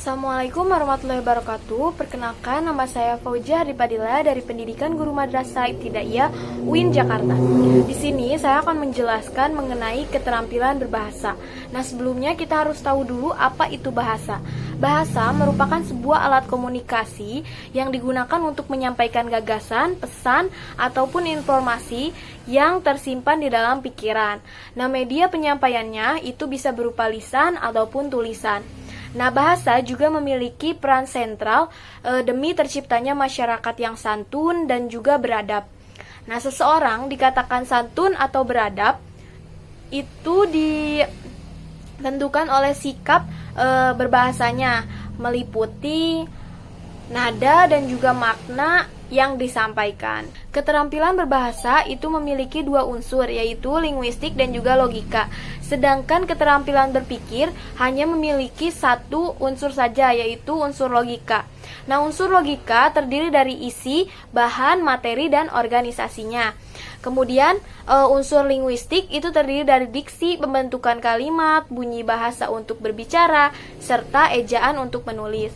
Assalamualaikum warahmatullahi wabarakatuh. Perkenalkan, nama saya Fauzia Haripadila dari Pendidikan Guru Madrasah Ibtidaiyah UIN Jakarta. Di sini saya akan menjelaskan mengenai keterampilan berbahasa. Nah, sebelumnya kita harus tahu dulu apa itu bahasa. Bahasa merupakan sebuah alat komunikasi yang digunakan untuk menyampaikan gagasan, pesan, ataupun informasi yang tersimpan di dalam pikiran. Nah, media penyampaiannya itu bisa berupa lisan ataupun tulisan. Nah, bahasa juga memiliki peran sentral demi terciptanya masyarakat yang santun dan juga beradab. Nah, seseorang dikatakan santun atau beradab itu ditentukan oleh sikap berbahasanya, meliputi nada dan juga makna yang disampaikan. Keterampilan berbahasa itu memiliki dua unsur, yaitu linguistik dan juga logika. Sedangkan keterampilan berpikir hanya memiliki satu unsur saja, yaitu unsur logika. Nah, unsur logika terdiri dari isi, bahan, materi, dan organisasinya. Kemudian unsur linguistik itu terdiri dari diksi, pembentukan kalimat, bunyi bahasa untuk berbicara, serta ejaan untuk menulis.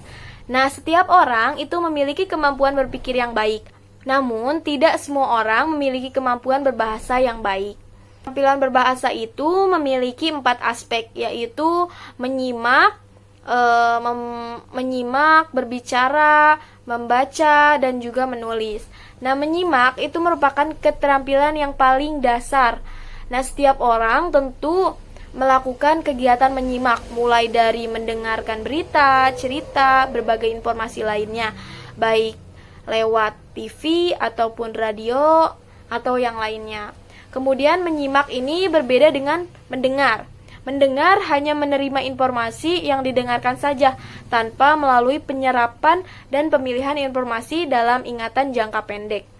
Nah, setiap orang itu memiliki kemampuan berpikir yang baik. Namun, tidak semua orang memiliki kemampuan berbahasa yang baik. Keterampilan berbahasa itu memiliki 4 aspek, yaitu menyimak, berbicara, membaca, dan juga menulis. Nah, menyimak itu merupakan keterampilan yang paling dasar. Nah, setiap orang tentu melakukan kegiatan menyimak, mulai dari mendengarkan berita, cerita, berbagai informasi lainnya, baik lewat TV ataupun radio atau yang lainnya. Kemudian menyimak ini berbeda dengan mendengar. Mendengar hanya menerima informasi yang didengarkan saja, tanpa melalui penyerapan dan pemilihan informasi dalam ingatan jangka pendek.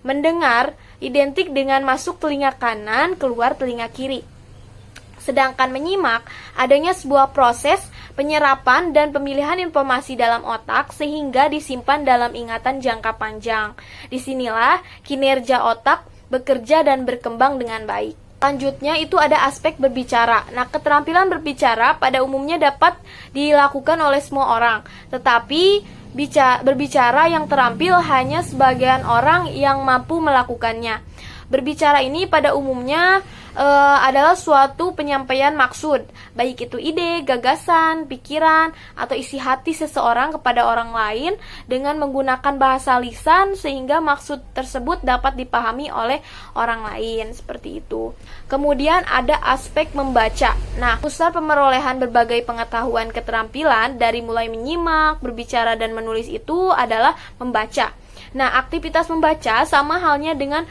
Mendengar identik dengan masuk telinga kanan, keluar telinga kiri. Sedangkan menyimak adanya sebuah proses penyerapan dan pemilihan informasi dalam otak sehingga disimpan dalam ingatan jangka panjang. Disinilah kinerja otak bekerja dan berkembang dengan baik. Selanjutnya itu ada aspek berbicara. Nah, keterampilan berbicara pada umumnya dapat dilakukan oleh semua orang, tetapi berbicara yang terampil hanya sebagian orang yang mampu melakukannya. Berbicara ini pada umumnya adalah suatu penyampaian maksud, baik itu ide, gagasan, pikiran, atau isi hati seseorang kepada orang lain dengan menggunakan bahasa lisan sehingga maksud tersebut dapat dipahami oleh orang lain, seperti itu. Kemudian ada aspek membaca. Nah, pusat pemerolehan berbagai pengetahuan keterampilan dari mulai menyimak, berbicara, dan menulis itu adalah membaca. Nah, aktivitas membaca sama halnya dengan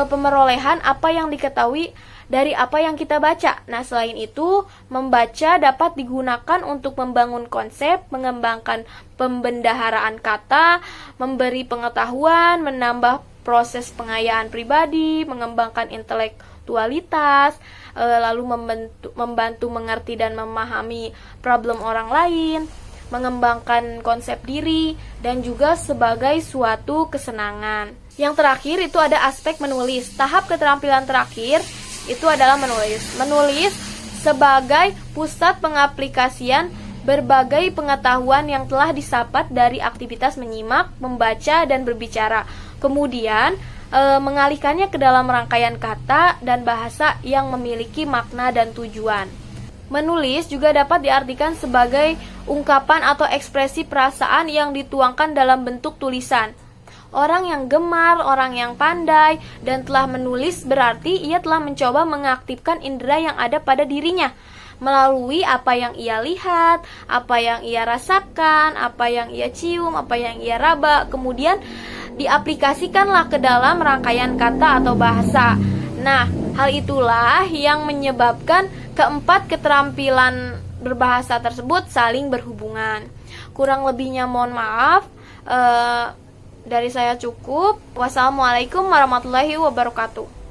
pemerolehan apa yang diketahui dari apa yang kita baca. Nah, selain itu, membaca dapat digunakan untuk membangun konsep, mengembangkan pembendaharaan kata, memberi pengetahuan, menambah proses pengayaan pribadi, mengembangkan intelektualitas, lalu membantu mengerti dan memahami problem orang lain, mengembangkan konsep diri, dan juga sebagai suatu kesenangan. Yang terakhir itu ada aspek menulis. Tahap keterampilan terakhir itu adalah menulis. Menulis sebagai pusat pengaplikasian berbagai pengetahuan yang telah disapat dari aktivitas menyimak, membaca, dan berbicara. Kemudian mengalihkannya ke dalam rangkaian kata dan bahasa yang memiliki makna dan tujuan. Menulis juga dapat diartikan sebagai ungkapan atau ekspresi perasaan yang dituangkan dalam bentuk tulisan. Orang yang gemar, orang yang pandai, dan telah menulis berarti ia telah mencoba mengaktifkan indera yang ada pada dirinya melalui apa yang ia lihat, apa yang ia rasakan, apa yang ia cium, apa yang ia raba, kemudian diaplikasikanlah ke dalam rangkaian kata atau bahasa. Nah, hal itulah yang menyebabkan keempat keterampilan berbahasa tersebut saling berhubungan. Kurang lebihnya mohon maaf. Dari saya cukup. Wassalamualaikum warahmatullahi wabarakatuh.